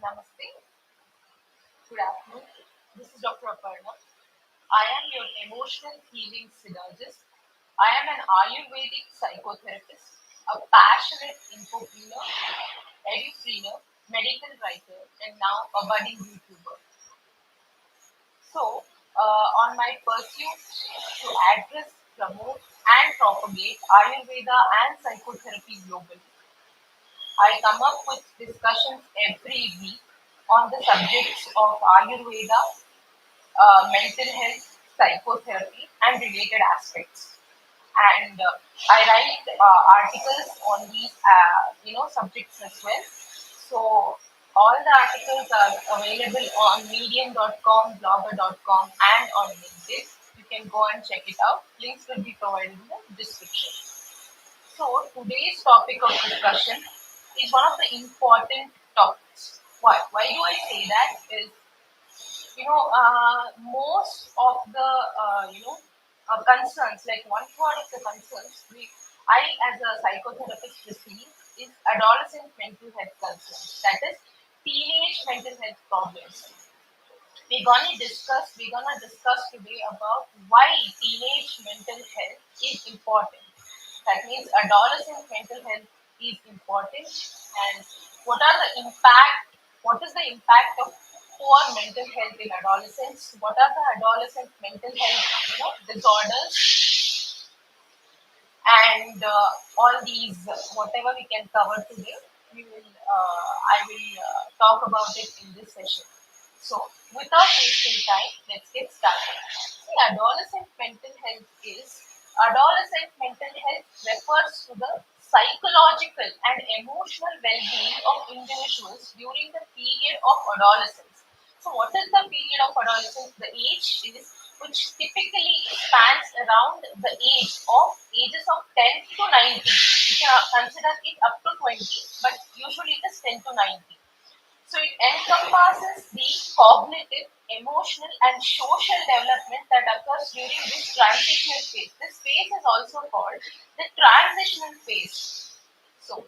Namaste. Good afternoon. This is Dr. Aparna. I am your emotional healing synergist. I am an Ayurvedic-Psychotherapist, a passionate infopreneur, edupreneur, medical writer, and now a budding YouTuber. So, on my pursuit to address, promote, and propagate Ayurveda and psychotherapy globally, I come up with discussions every week on the subjects of Ayurveda, mental health, psychotherapy, and related aspects. And I write articles on these, subjects as well. So all the articles are available on medium.com, blogger.com, and on LinkedIn. You can go and check it out. Links will be provided in the description. So today's topic of discussion is one of the important topics. Why? Why do I say that? Is most of the concerns, like one third of the concerns I as a psychotherapist receive is adolescent mental health concerns. That is teenage mental health problems. We're gonna discuss today about why teenage mental health is important. That means adolescent mental health is important, and what is the impact of poor mental health in adolescents? What are the adolescent mental health disorders? And all these, whatever we can cover today, I will talk about it in this session. So, without wasting time, let's get started. See, adolescent mental health refers to the psychological and emotional well-being of individuals during the period of adolescence. So, what is the period of adolescence? The age is which typically spans around the ages of 10 to 19. You can consider it up to 20, but usually it is 10 to 19. So it encompasses the cognitive, emotional, and social development that occurs during this transitional phase. This phase is also called the transitional phase. So,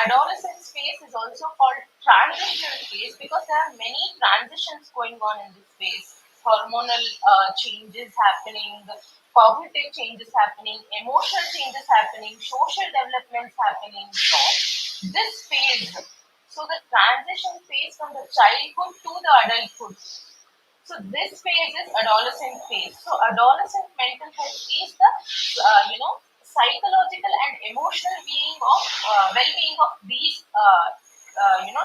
adolescence phase is also called transitional phase because there are many transitions going on in this phase. Hormonal changes happening, cognitive changes happening, emotional changes happening, social developments happening. So, this phase, so the transition phase from the childhood to the adulthood. So this phase is adolescent phase. So adolescent mental health is the psychological and emotional well-being of these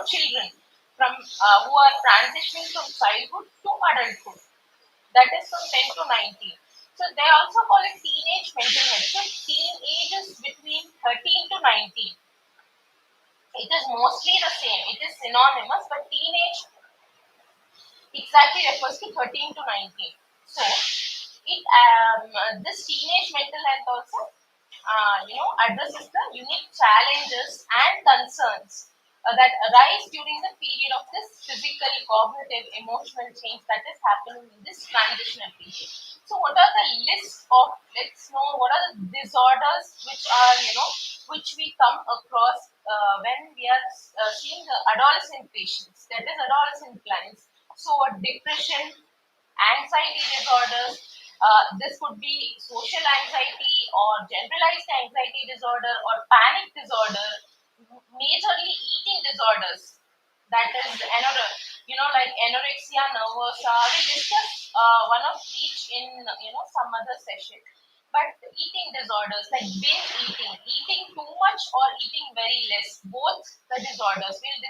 children from who are transitioning from childhood to adulthood. That is from 10 to 19. So they also call it teenage mental health. So teen ages between 13 to 19. It is mostly the same. It is synonymous, but teenage exactly refers to 13 to 19. So, this teenage mental health also, addresses the unique challenges and concerns that arise during the period of this physical, cognitive, emotional change that is happening in this transitional period. So, what are the list of? Let's know what are the disorders which we come across when we are seeing the adolescent patients. That is adolescent clients. So, depression, anxiety disorders. This could be social anxiety or generalized anxiety disorder or panic disorder, majorly eating disorders. That is like anorexia nervosa. We'll discuss one of each in some other session. But eating disorders like binge eating, eating too much or eating very less, both the disorders. We'll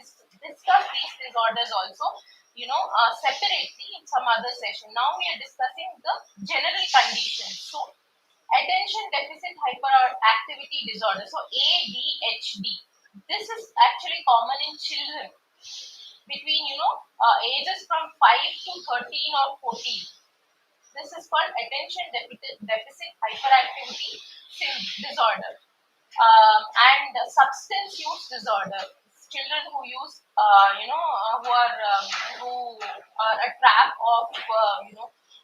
discuss these disorders also separately in some other session. Now we are discussing the general conditions. So, attention deficit hyperactivity disorder. So, ADHD. This is actually common in children between ages from 5 to 13 or 14. This is called attention deficit hyperactivity disorder. And substance use disorder. Children who use, who are a trap of,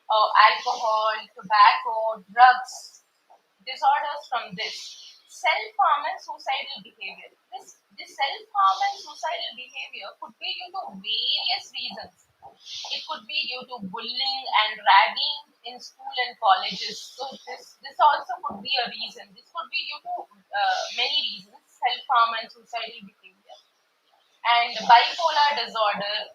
alcohol, tobacco, drugs, disorders from this. Self-harm and suicidal behavior. this self-harm and suicidal behavior could be due to various reasons. It could be due to bullying and ragging in school and colleges. So this also could be a reason. This could be due to many reasons, self-harm and suicidal behavior. And bipolar disorder,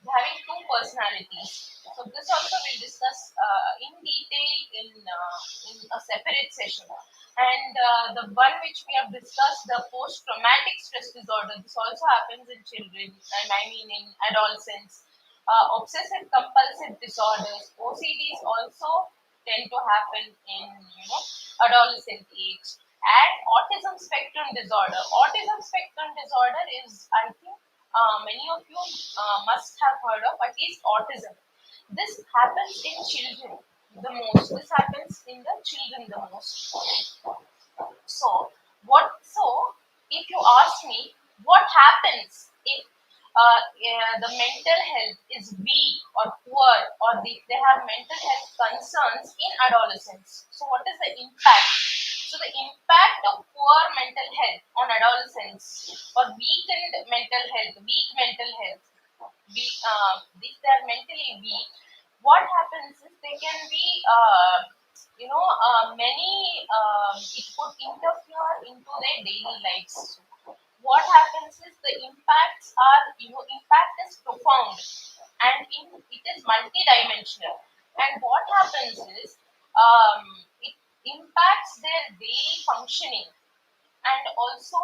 having two personalities. So this also we'll discuss in detail in a separate session. And the one which we have discussed, the post-traumatic stress disorder, this also happens in children, and I mean in adolescents. Obsessive compulsive disorders, OCDs also tend to happen in adolescent age. And autism spectrum disorder. Autism spectrum disorder is, I think, many of you must have heard of at least autism. This happens in children the most. This happens in the children the most. So, if you ask me, what happens if the mental health is weak or poor, or they have mental health concerns in adolescents? So, what is the impact? So, the impact of poor mental health on adolescents, or weak mental health, if they are mentally weak, what happens is they can be, it could interfere into their daily lives. What happens is the impact is profound, and it is multidimensional. And what happens is it impacts their daily functioning, and also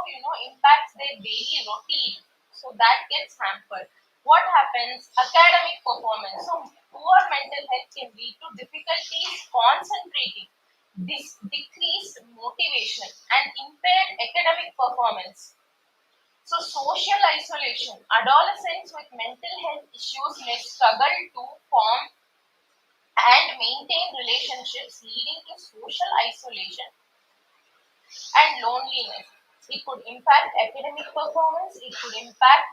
impacts their daily routine, so that gets hampered. What happens? Academic performance. So poor mental health can lead to difficulties concentrating, decreased motivation, and impaired academic performance. So social isolation. Adolescents with mental health issues may struggle to form and maintain relationships, leading to social isolation and loneliness. It could impact academic performance. It could impact,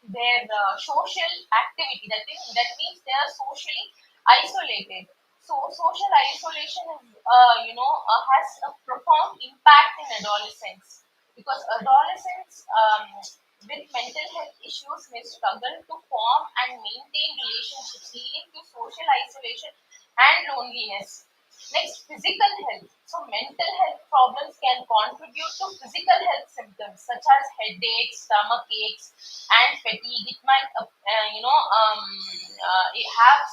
their social activity. That means they are socially isolated. So social isolation is, has a profound impact in adolescents, because adolescents with mental health issues may struggle to form and maintain relationships, leading to social isolation and loneliness. Next, physical health. So, mental health problems can contribute to physical health symptoms such as headaches, stomach aches, and fatigue. It might, have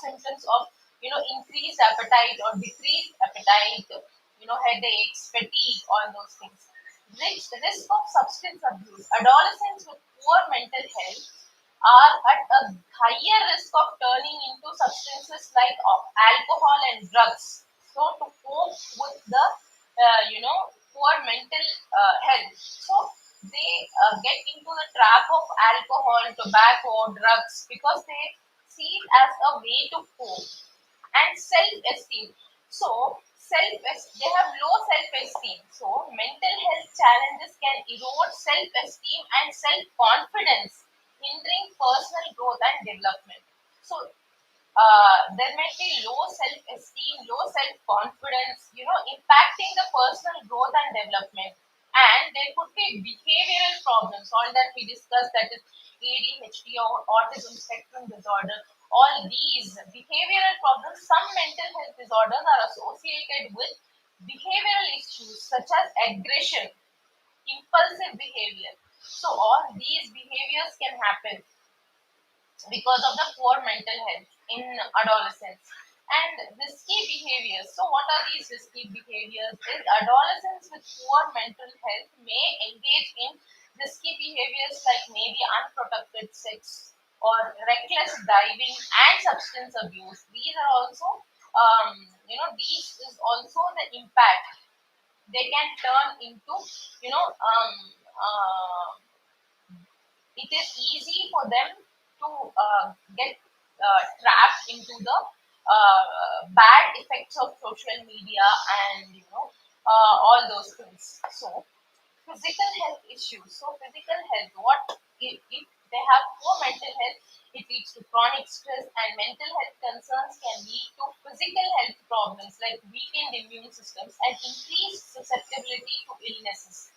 symptoms of, increased appetite or decreased appetite, headaches, fatigue, all those things. Risk of substance abuse. Adolescents with poor mental health are at a higher risk of turning into substances like alcohol and drugs. So to cope with the poor mental health, so they get into the trap of alcohol, tobacco, drugs, because they see it as a way to cope. And self-esteem. So they have low self-esteem. So mental health challenges can erode self-esteem and self-confidence, hindering personal growth and development. So there may be low self-esteem, low self-confidence, impacting the personal growth and development. And there could be behavioral problems, all that we discussed, that is ADHD or autism spectrum disorder. All these behavioral problems, some mental health disorders are associated with behavioral issues such as aggression, impulsive behavior. So all these behaviors can happen because of the poor mental health in adolescents. And risky behaviors. So what are these risky behaviors? Is adolescents with poor mental health may engage in risky behaviors like maybe unprotected sex or reckless driving and substance abuse. These are also, these is also the impact. They can turn into, it is easy for them to get trapped into the bad effects of social media, and all those things. So physical health issues. So physical health, what if they have poor mental health, it leads to chronic stress, and mental health concerns can lead to physical health problems like weakened immune systems and increased susceptibility to illnesses.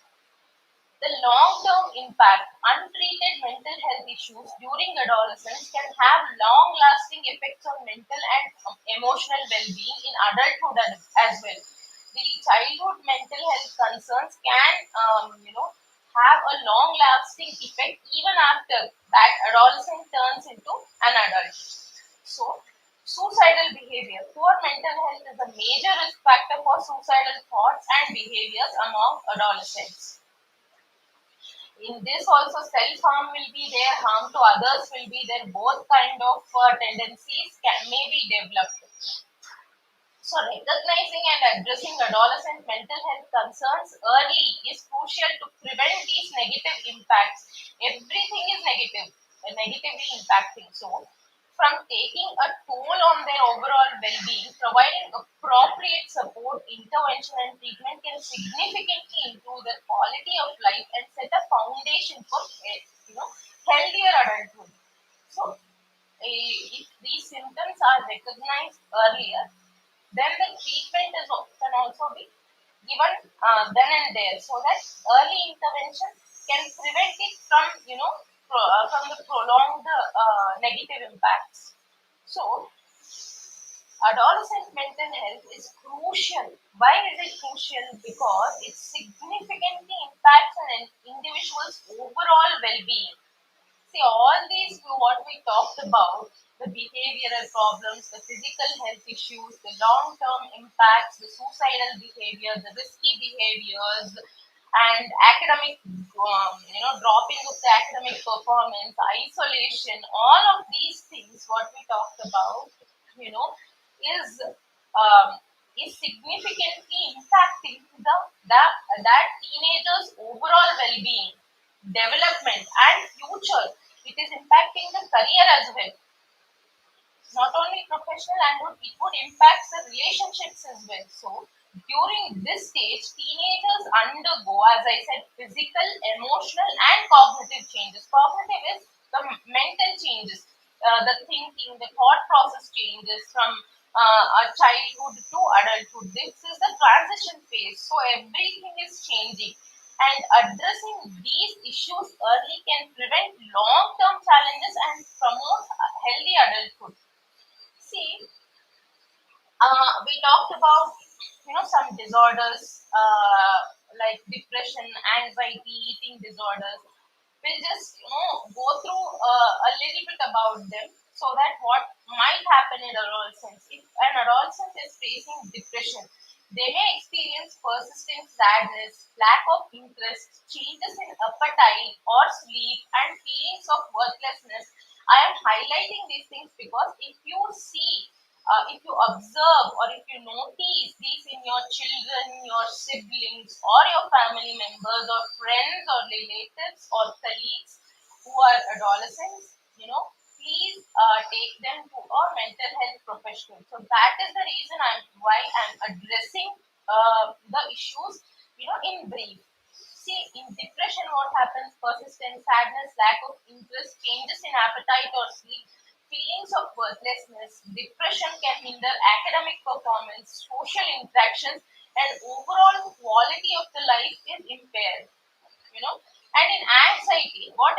The long-term impact, untreated mental health issues during adolescence can have long-lasting effects on mental and emotional well-being in adulthood as well. The childhood mental health concerns can, have a long-lasting effect even after that adolescent turns into an adult. So, suicidal behavior. Poor mental health is a major risk factor for suicidal thoughts and behaviors among adolescents. In this also self-harm will be there, harm to others will be there, both kind of tendencies may be developed. So recognizing and addressing adolescent mental health concerns early is crucial to prevent these negative impacts. Everything is negatively impacting. So from taking a toll on their overall well-being, providing appropriate support, intervention and treatment can significantly improve the quality of life and set a foundation for healthier adulthood. So if these symptoms are recognized earlier, then the treatment can also be given then and there, so that early intervention can prevent it from from the prolonged negative impacts. So adolescent mental health is crucial. Why is it crucial? Because it significantly impacts an individual's overall well-being. See, all these what we talked about, the behavioral problems, the physical health issues, the long-term impacts, the suicidal behavior, the risky behaviors, and academic, dropping of the academic performance, isolation, all of these things, what we talked about, is is significantly impacting that teenagers' overall well-being, development, and future. It is impacting the career as well, not only professional, and it would impact the relationships as well. So during this stage, teenagers undergo, as I said, physical, emotional, and cognitive changes. Cognitive is the mental changes, the thinking, the thought process changes from a childhood to adulthood. This is the transition phase, so everything is changing. And addressing these issues early can prevent long-term challenges and promote healthy adulthood. See, we talked about some disorders like depression, anxiety, eating disorders. We'll just go through a little bit about them, so that what might happen in adolescence. If an adolescent is facing depression, they may experience persistent sadness, lack of interest, changes in appetite or sleep, and feelings of worthlessness. I am highlighting these things because if you see, if you observe, or if you notice these in your children, your siblings, or your family members, or friends, or relatives, or colleagues who are adolescents, please take them to a mental health professional. So that is the reason why I'm addressing the issues, in brief. See, in depression, what happens? Persistent sadness, lack of interest, changes in appetite or sleep, feelings of worthlessness. Depression can hinder academic performance, social interactions, and overall quality of the life is impaired. And in anxiety, what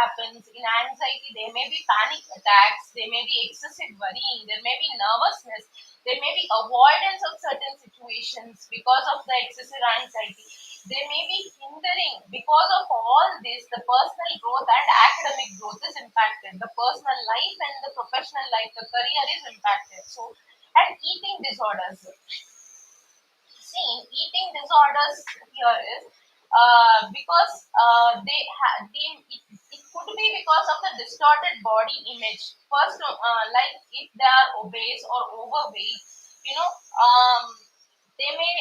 happens? In anxiety, there may be panic attacks, there may be excessive worrying, there may be nervousness, there may be avoidance of certain situations because of the excessive anxiety. They may be hindering. Because of all this, the personal growth and academic growth is impacted. The personal life and the professional life, the career is impacted. So, and eating disorders. See, eating disorders here is because it could be because of the distorted body image. First, like if they are obese or overweight, they may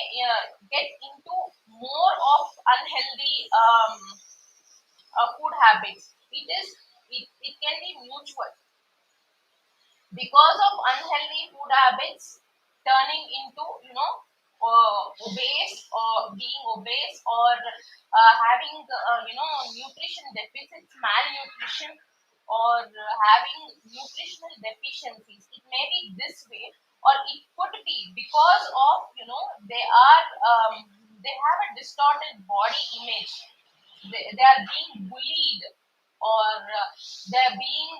get into more of unhealthy food habits. It can be mutual. Because of unhealthy food habits, turning into obese or being obese or having nutrition deficits, malnutrition, or having nutritional deficiencies. It may be this way, or it could be because of they have a distorted body image. They are being bullied, or they're being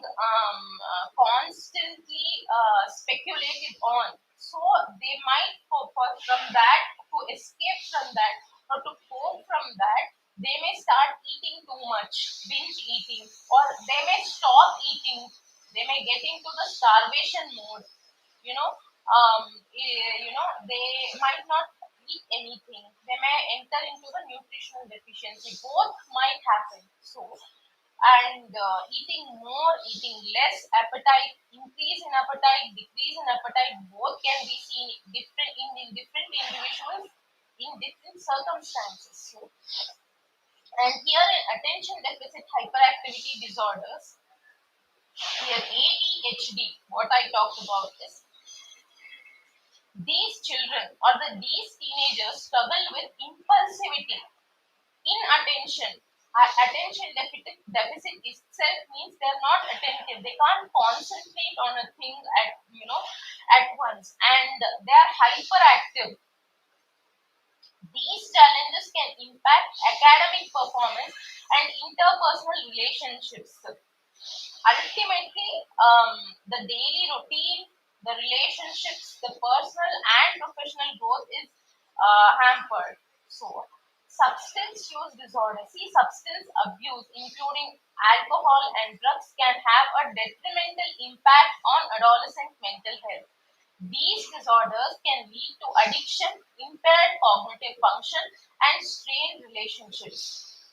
constantly speculated on. So they might from that, to escape from that or to cope from that, they may start eating too much, binge eating, or they may stop eating. They may get into the starvation mode. They might not eat anything. They may enter into the nutritional deficiency. Both might happen. So, and eating more, eating less, appetite, increase in appetite, decrease in appetite, both can be seen in different individuals in different circumstances. So, and here in attention deficit hyperactivity disorders, here ADHD, what I talked about is, these children or these teenagers struggle with impulsivity, inattention. Attention deficit itself means they're not attentive. They can't concentrate on a thing at once, and they are hyperactive. These challenges can impact academic performance and interpersonal relationships. Ultimately, the daily routine, the relationships, the personal and professional growth is hampered. So, substance use disorder. See, substance abuse, including alcohol and drugs, can have a detrimental impact on adolescent mental health. These disorders can lead to addiction, impaired cognitive function, and strained relationships.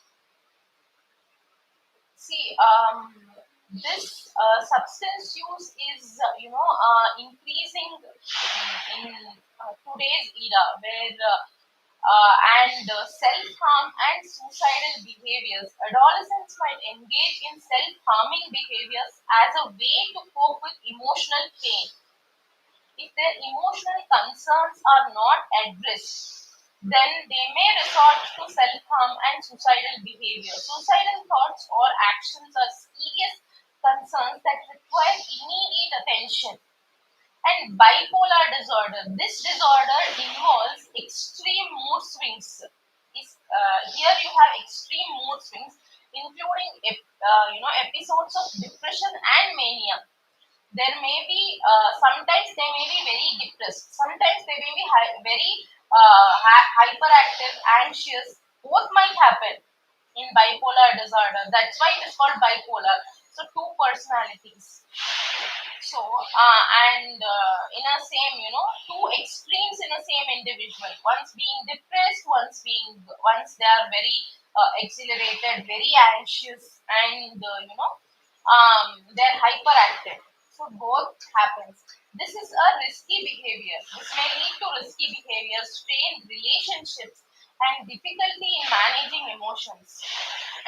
See, this substance use is, increasing in today's era, where self-harm and suicidal behaviors. Adolescents might engage in self-harming behaviors as a way to cope with emotional pain. If their emotional concerns are not addressed, then they may resort to self-harm and suicidal behavior. Suicidal thoughts or actions are serious concerns that require immediate attention. And bipolar disorder. This disorder involves extreme mood swings. Here you have extreme mood swings, including episodes of depression and mania. There may be sometimes they may be very depressed, sometimes they may be very hyperactive, anxious. Both might happen in bipolar disorder. That's why it is called bipolar. So two personalities. So in a same, two extremes in a same individual, once being depressed, once they are very exhilarated, very anxious, and they're hyperactive. So both happens. This is a risky behavior. This may lead to risky behavior, strained relationships, and difficulty in managing emotions.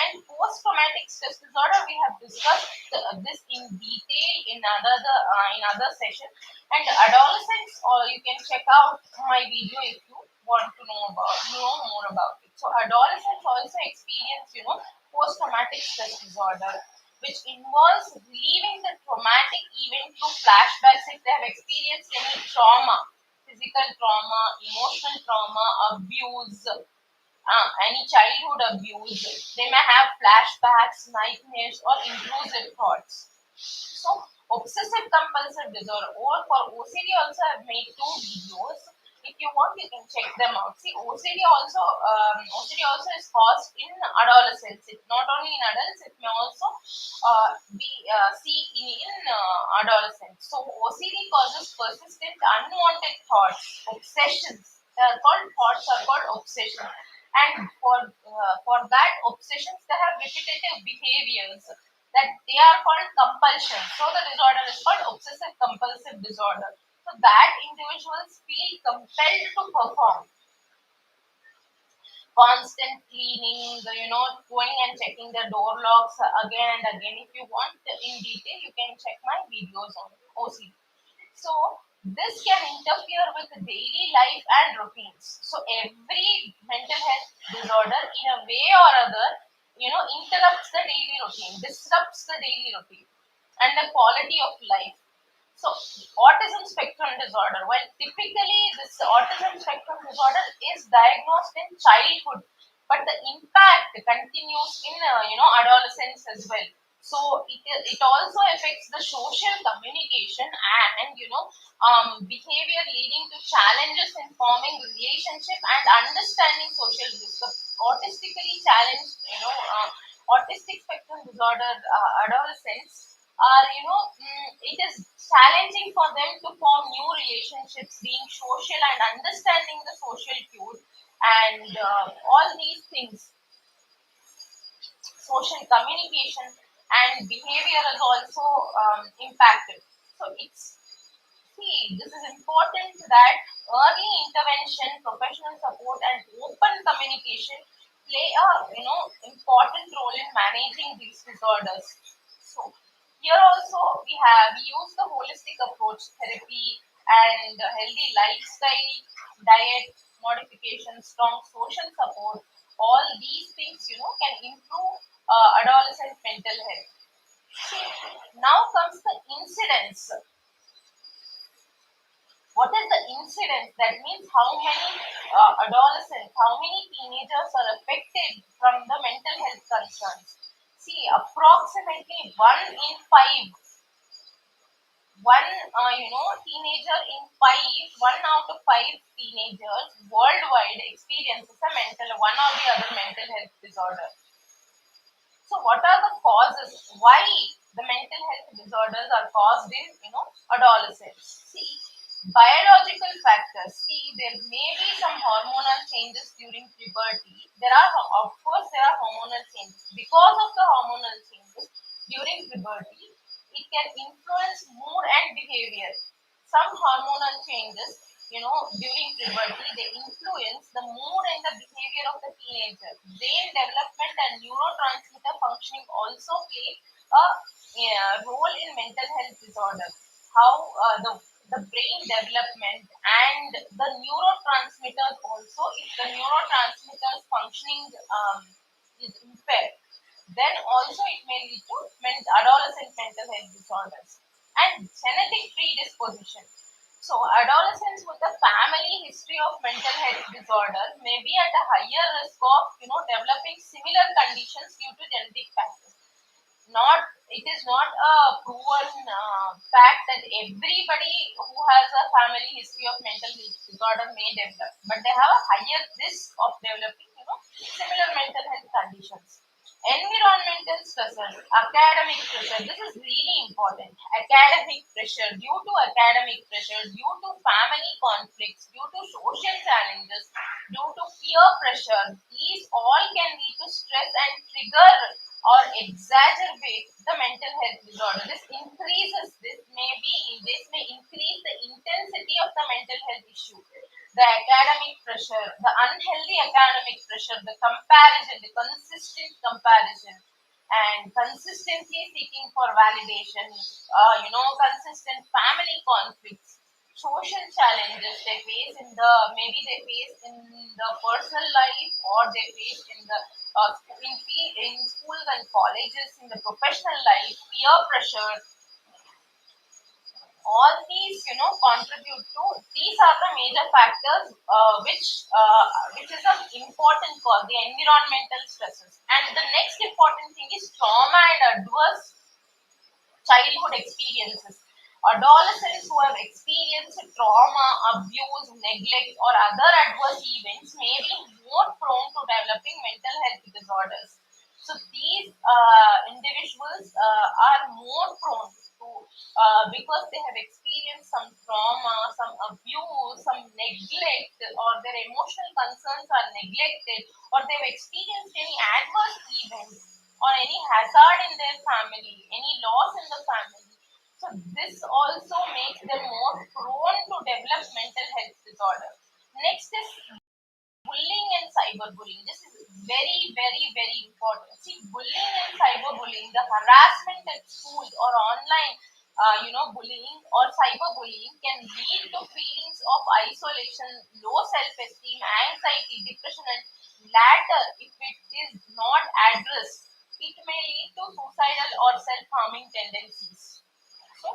And post-traumatic stress disorder, we have discussed this in detail in another session. And adolescents, or you can check out my video if you want to know more about it. So adolescents also experience, post-traumatic stress disorder, which involves reliving the traumatic event through flashbacks if they have experienced any trauma, physical trauma, emotional trauma, abuse, any childhood abuse. They may have flashbacks, nightmares, or intrusive thoughts. So, obsessive compulsive disorder, or for OCD also I have made 2 videos. If you want, you can check them out. See, OCD also is caused in adolescents. It not only in adults, it may also be seen in adolescents. So, OCD causes persistent unwanted thoughts, obsessions. They are called obsessions. And for that obsessions, they have repetitive behaviors that they are called compulsions. So the disorder is called obsessive compulsive disorder. So that individuals feel compelled to perform constant cleaning, going and checking the door locks again and again. If you want in detail, you can check my videos on OCD. So this can interfere with daily life and routines. So every routine, disrupts the daily routine and the quality of life. So, autism spectrum disorder. Well, typically this autism spectrum disorder is diagnosed in childhood, but the impact continues in adolescence as well. So it also affects the social communication and behavior, leading to challenges in forming relationship and understanding social rules. So autistically challenged, autistic spectrum disorder adolescents are, it is challenging for them to form new relationships, being social and understanding the social cues and all these things. Social communication and behavior is also impacted. So it's, see, this is important that early intervention, professional support, and open communication play a important role in managing these disorders. So here also we use the holistic approach, therapy, and healthy lifestyle, diet modification, strong social support. All these things can improve adolescent mental health. See, now comes the incidence. What is the incidence? That means how many adolescents, how many teenagers are affected from the mental health concerns. See, approximately teenager in five, 1 out of 5 teenagers worldwide experiences a one or the other mental health disorder. So, what are the causes? Why the mental health disorders are caused in adolescence? See, biological factors. See, there may be some hormonal changes during puberty. Of course, there are hormonal changes. Because of the hormonal changes during puberty, it can influence mood and behavior. Some hormonal changes, during puberty, they influence the mood and the behavior of the teenager. Brain development and neurotransmitter functioning also play a role in mental health disorder. How the brain development and the neurotransmitters also, if the neurotransmitters functioning is impaired, then also it may lead to adolescent mental health disorders. And genetic predisposition. So adolescents with a family history of mental health disorder may be at a higher risk of developing similar conditions due to genetic factors. It is not a proven fact that everybody who has a family history of mental health disorder may develop, but they have a higher risk of developing similar mental health conditions. Environmental stressors, academic pressure. This is really important. Academic pressure, due to academic pressure, due to family conflicts, due to social challenges, due to peer pressure, these all can lead to stress and trigger or exacerbate the mental health disorder. This may increase the intensity of the mental health issue. The academic pressure, the unhealthy academic pressure, the comparison, the consistent comparison, and consistently seeking for validation, consistent family conflicts, social challenges they face they face in the personal life, or they face in the in schools and colleges, in the professional life, peer pressure. All these contribute to, these are the major factors which is an important cause, the environmental stresses. And the next important thing is trauma and adverse childhood experiences. Adolescents who have experienced trauma, abuse, neglect, or other adverse events may be more prone to developing mental health disorders. So these individuals are more prone to, because they have experienced some trauma, some abuse, some neglect, or their emotional concerns are neglected, or they've experienced any adverse events or any hazard in their family, any loss in the family. So this also makes them more prone to develop mental health disorder. Next is bullying and cyberbullying. This is very, very, very important. See, bullying and cyberbullying, the harassment at schools or online, bullying or cyberbullying can lead to feelings of isolation, low self-esteem, anxiety, depression, and latter, if it is not addressed, it may lead to suicidal or self-harming tendencies. So,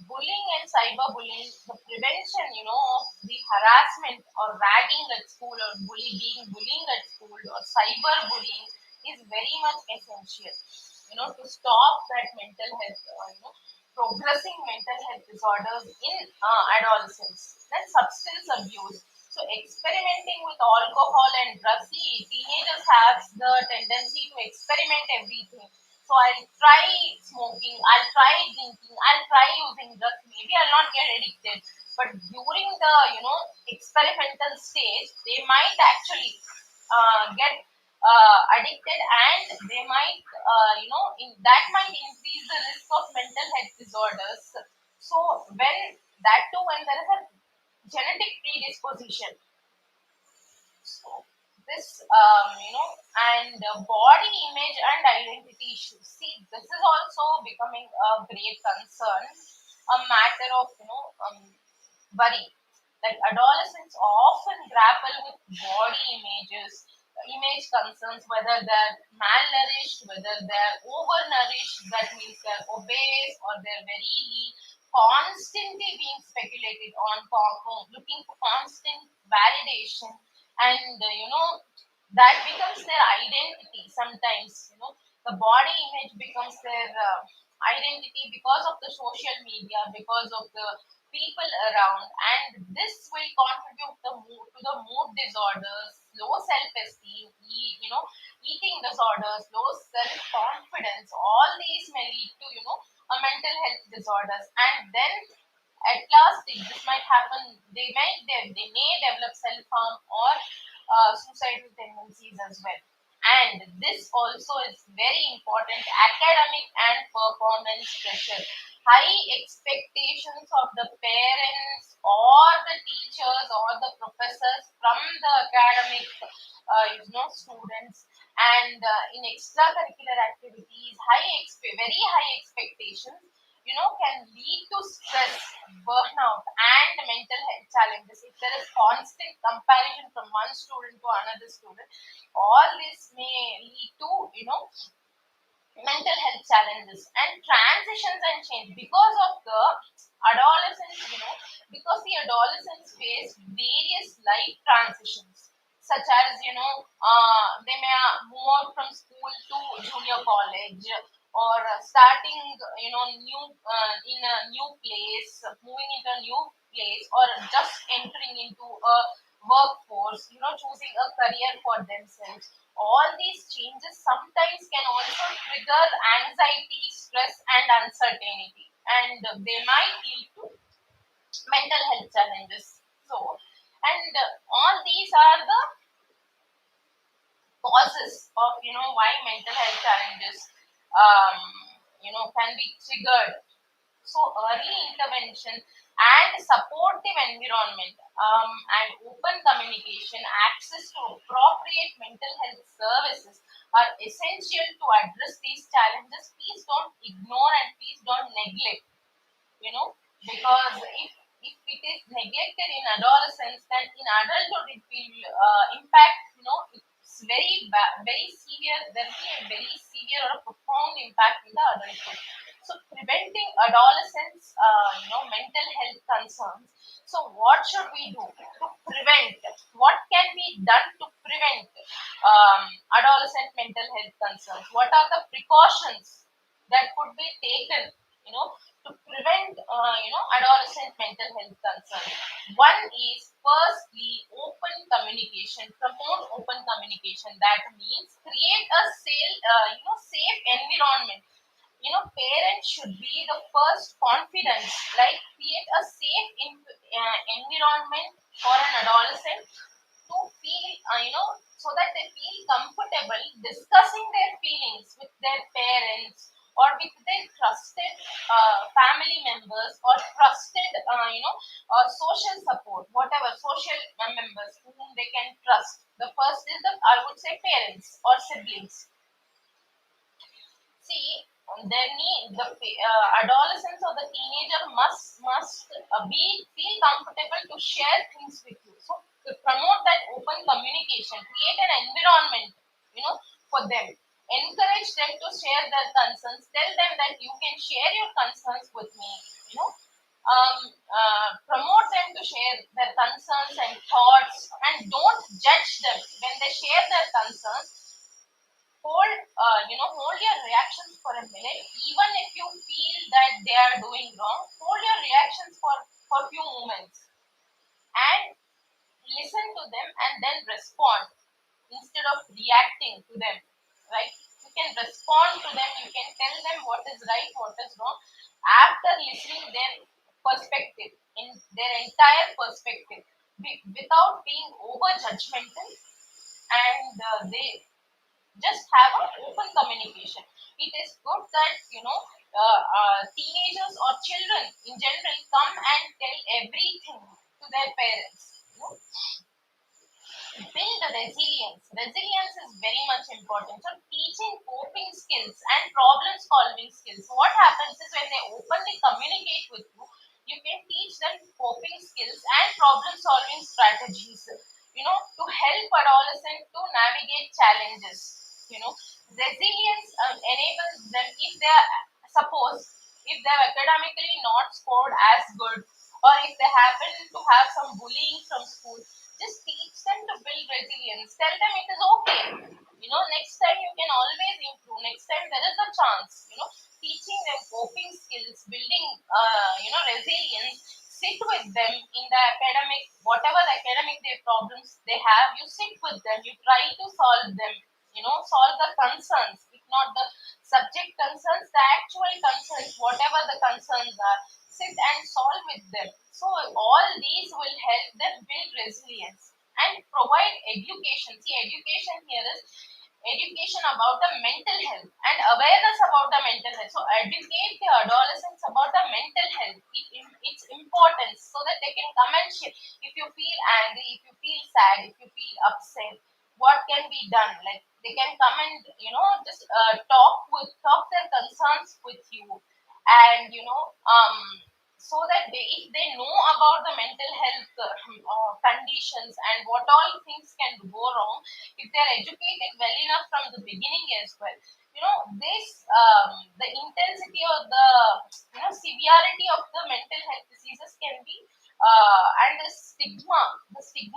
bullying and cyberbullying, the prevention, of the harassment or ragging at school or bullying at school or cyberbullying is very much essential, to stop that mental health, progressing mental health disorders in adolescents. Then substance abuse. So experimenting with alcohol and drugs, see, teenagers have the tendency to experiment everything. So I'll try smoking, I'll try drinking, I'll try using drugs. Maybe I'll not get addicted, but during the experimental stage, they might actually get addicted, and they might that might increase the risk of mental health disorders. So when there is a genetic predisposition, so this, and body image and identity issues. See, this is also becoming a great concern, a matter of, worry. Like adolescents often grapple with body image concerns, whether they're malnourished, whether they're overnourished, that means they're obese or they're very lean, constantly being speculated on, looking for constant validation, and that becomes their identity. Sometimes the body image becomes their identity because of the social media, because of the people around, and this will contribute to the mood disorders, low self-esteem, eating disorders, low self-confidence. All these may lead to a mental health disorders, and then at last this might happen. They may develop self-harm or suicidal tendencies as well. And this also is very important: academic and performance pressure, high expectations of the parents or the teachers or the professors from the academic students, and in extracurricular activities, very high expectations can lead to stress, burnout, and mental health challenges. If there is constant comparison from one student to another student, all this may lead to mental health challenges and transitions and change because of the adolescents. Because the adolescents face various life transitions, such as they may move on from school to junior college, or starting new in a new place, moving into a new place, or just entering into a workforce, choosing a career for themselves. All these changes sometimes can also trigger anxiety, stress, and uncertainty, and they might lead to mental health challenges. So, and all these are the causes of why mental health challenges can be triggered. So early intervention and supportive environment, and open communication, access to appropriate mental health services are essential to address these challenges. Please don't ignore and please don't neglect, because if it is neglected in adolescence, then in adulthood it will impact, it's very severe. There will be a very severe or a profound impact in the adulthood. So preventing adolescents mental health concerns. So what should we do to prevent? What can be done to prevent adolescent mental health concerns? What are the precautions that could be taken to prevent adolescent mental health concerns? One is, firstly, open communication. Promote open communication. That means create a safe environment. Parents should be the first confidence, like create a safe environment for an adolescent to feel, so that they feel comfortable discussing their feelings with their parents or with their trusted family members or trusted, social support, whatever social members whom they can trust. The first is I would say parents or siblings. See, the adolescents or the teenager must feel comfortable to share things with you. So to promote that open communication, create an environment, for them. encourage them to share their concerns, tell them that you can share your concerns with me, you know, promote them to share their concerns and thoughts, and don't judge them when they share their concerns. Hold your reactions for a minute. Even if you feel that they are doing wrong, hold your reactions for few moments and listen to them and then respond instead of reacting to them, right? You can respond to them, you can tell them what is right, what is wrong, after listening their perspective, in their entire perspective, without being over judgmental, and they just have an open communication. It is good that, teenagers or children in general come and tell everything to their parents. Build resilience. Resilience is very much important. So teaching coping skills and problem solving skills. What happens is when they openly communicate with you, you can teach them coping skills and problem solving strategies, to help adolescents to navigate challenges. Resilience enables them, if they are, suppose if they have academically not scored as good, or if they happen to have some bullying from school, just teach them to build resilience. Tell them it is okay. Next time you can always improve. Next time there is a chance. Teaching them coping skills, building, resilience. Sit with them in the academic, whatever the academic problems they have. You sit with them. You try to solve them. Solve the concerns. If not the subject concerns, the actual concerns, whatever the concerns are, sit and solve with them. So all these will help them build resilience and provide education. See, education here is education about the mental health and awareness about the mental health. So educate the adolescents about the mental health, its importance, so that they can come and share. If you feel angry, if you feel sad, if you feel upset, what can be done? Like, they can come and just talk their concerns with you, and so that if they know about the mental health conditions and what all things can go wrong, if they are educated well enough from the beginning as well, the intensity or the severity of the mental health diseases can be, and the stigma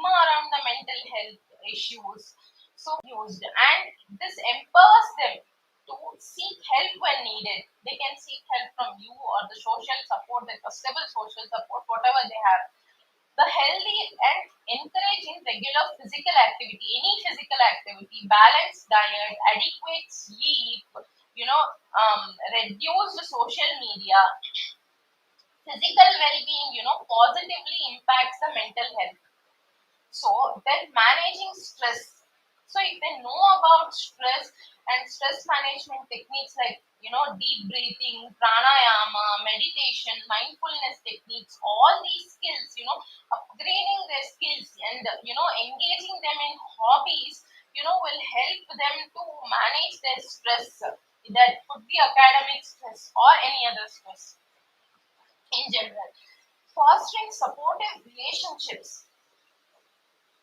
around the mental health issues so used, and this empowers them to seek help when needed. They can seek help from you or the social support, the trustable social support, whatever they have. The healthy and encouraging regular physical activity, any physical activity, balanced diet, adequate sleep, reduced social media, physical well-being, positively impacts the mental health. So then managing stress. So if they know about stress and stress management techniques like deep breathing, pranayama, meditation, mindfulness techniques, all these skills, upgrading their skills and engaging them in hobbies, will help them to manage their stress. That could be academic stress or any other stress in general. Fostering supportive relationships.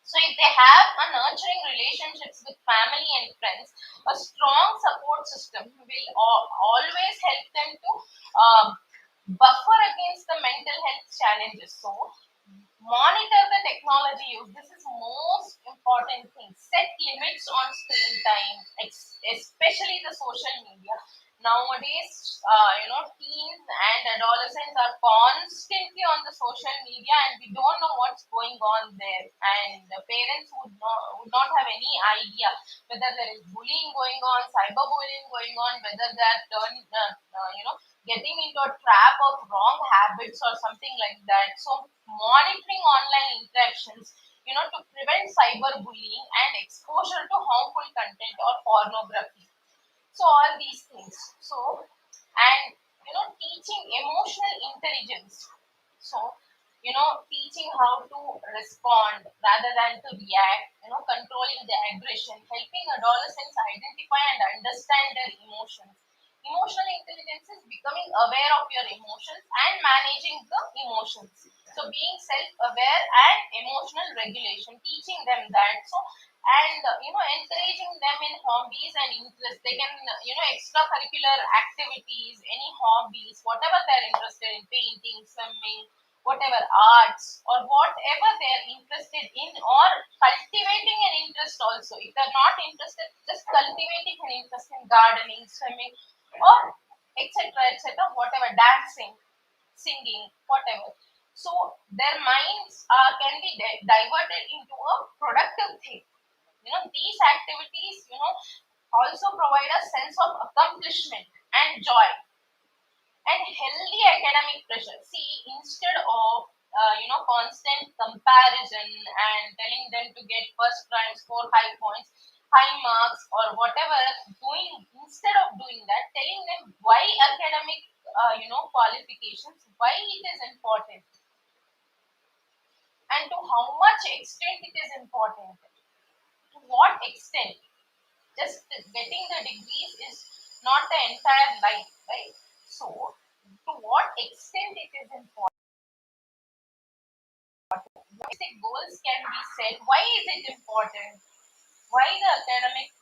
So if they have a nurturing relationships with family and friends, a strong support system will always help them to buffer against the mental health challenges. So monitor the technology use. This is most important thing. Set limits on screen time, especially the social media. Nowadays, teens and adolescents are constantly on the social media, and we don't know what's going on there. And the parents would not have any idea whether there is bullying going on, cyberbullying going on, whether they are getting into a trap of wrong habits or something like that. So monitoring online interactions, to prevent cyberbullying and exposure to harmful content or pornography. So all these things. So, and teaching emotional intelligence. So teaching how to respond rather than to react. Controlling the aggression, helping adolescents identify and understand their emotions. Emotional intelligence is becoming aware of your emotions and managing the emotions. So being self-aware and emotional regulation, teaching them that. So and encouraging them in hobbies and interests. They can extracurricular activities, any hobbies, whatever they're interested in, painting, swimming, whatever, arts, or whatever they're interested in, or cultivating an interest also. If they're not interested, just cultivating an interest in gardening, swimming, or etc., whatever, dancing, singing, whatever. So their minds can be diverted into a productive thing. These activities also provide a sense of accomplishment and joy and healthy academic pressure. See, instead of constant comparison and telling them to get first rank, score high points, high marks, or whatever, instead of doing that, telling them why academic qualifications, why it is important, and to how much extent it is important, to what extent. Just getting the degrees is not the entire life, right? So to what extent it is important, what goals can be set, why is it important, why the academic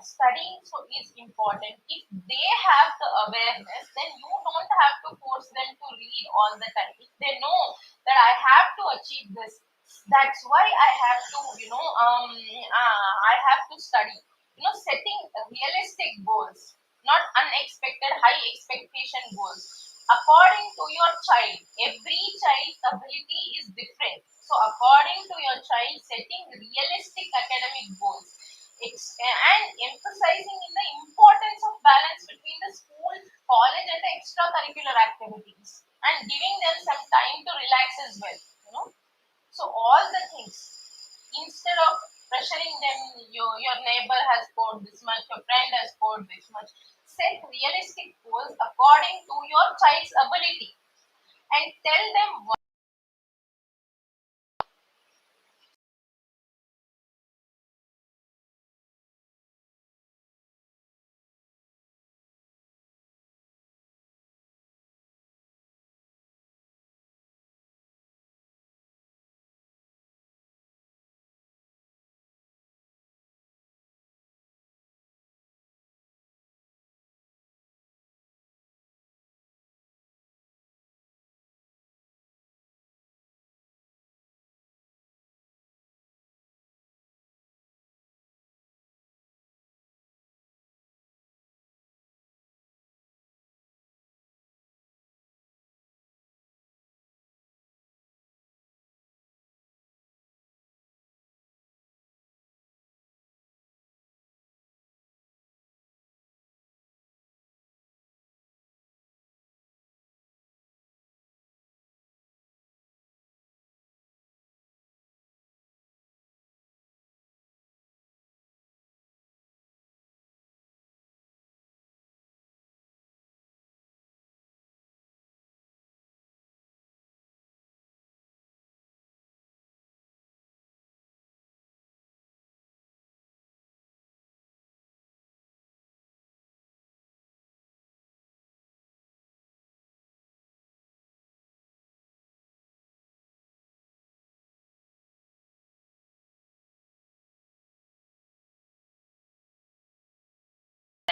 studying so is important. If they have the awareness, then you don't have to force them to read all the time. If they know that I have to achieve this, that's why I have to I have to study. Setting realistic goals, not unexpected high expectation goals, according to your child. Every child's ability is different, so according to your child, setting realistic academic goals, and emphasizing in the importance of balance between the school, college, and the extracurricular activities, and giving them some time to relax as well. So all the things, instead of pressuring them, your neighbor has scored this much, your friend has scored this much. Set realistic goals according to your child's ability and tell them what.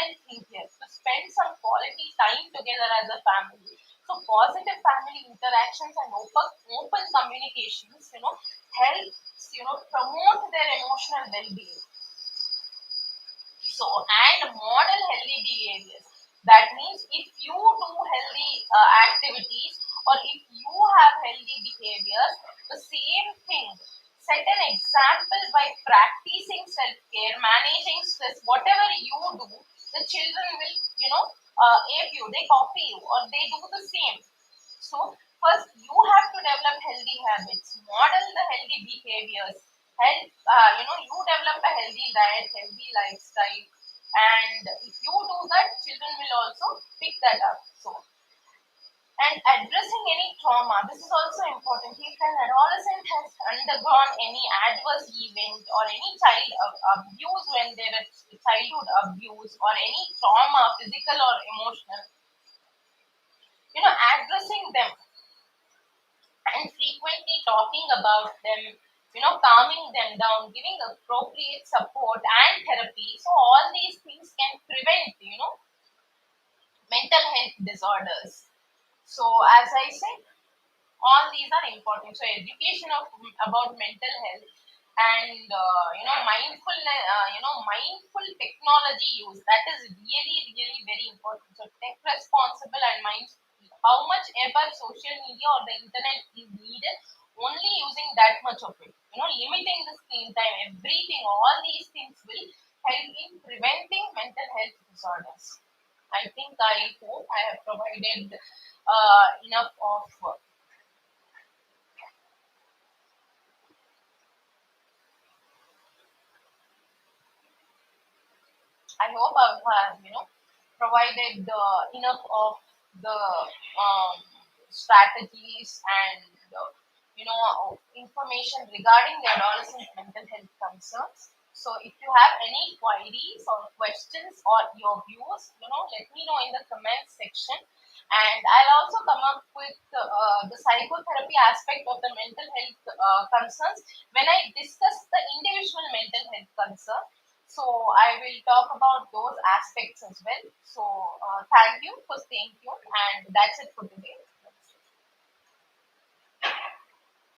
Thing here, to spend some quality time together as a family. So positive family interactions and open communications, helps promote their emotional well-being. So, and model healthy behaviors. That means if you do healthy activities, or if you have healthy behaviors, the same thing. Set an example by practicing self-care, managing stress, whatever you do, the children will, ape you, they copy you, or they do the same. So first you have to develop healthy habits, model the healthy behaviors, help you develop a healthy diet, healthy lifestyle, and if you do that, children will also pick that up. So, and addressing any trauma, this is also important. If an adolescent has undergone any adverse event or any child abuse, when there is childhood abuse or any trauma, physical or emotional, addressing them and frequently talking about them, calming them down, giving appropriate support and therapy. So all these things can prevent, mental health disorders. So as I said, all these are important. So education about mental health and mindful technology use, that is really really very important. So tech responsible and mindful, how much ever social media or the internet is needed, only using that much of it, limiting the screen time, everything, all these things will help in preventing mental health disorders. I hope I have provided enough of I hope I've provided enough of the strategies and information regarding the adolescent mental health concerns. So if you have any queries or questions or your views, let me know in the comments section. And I'll also come up with the psychotherapy aspect of the mental health concerns when I discuss the individual mental health concern. So I will talk about those aspects as well. So thank you for staying tuned, and that's it for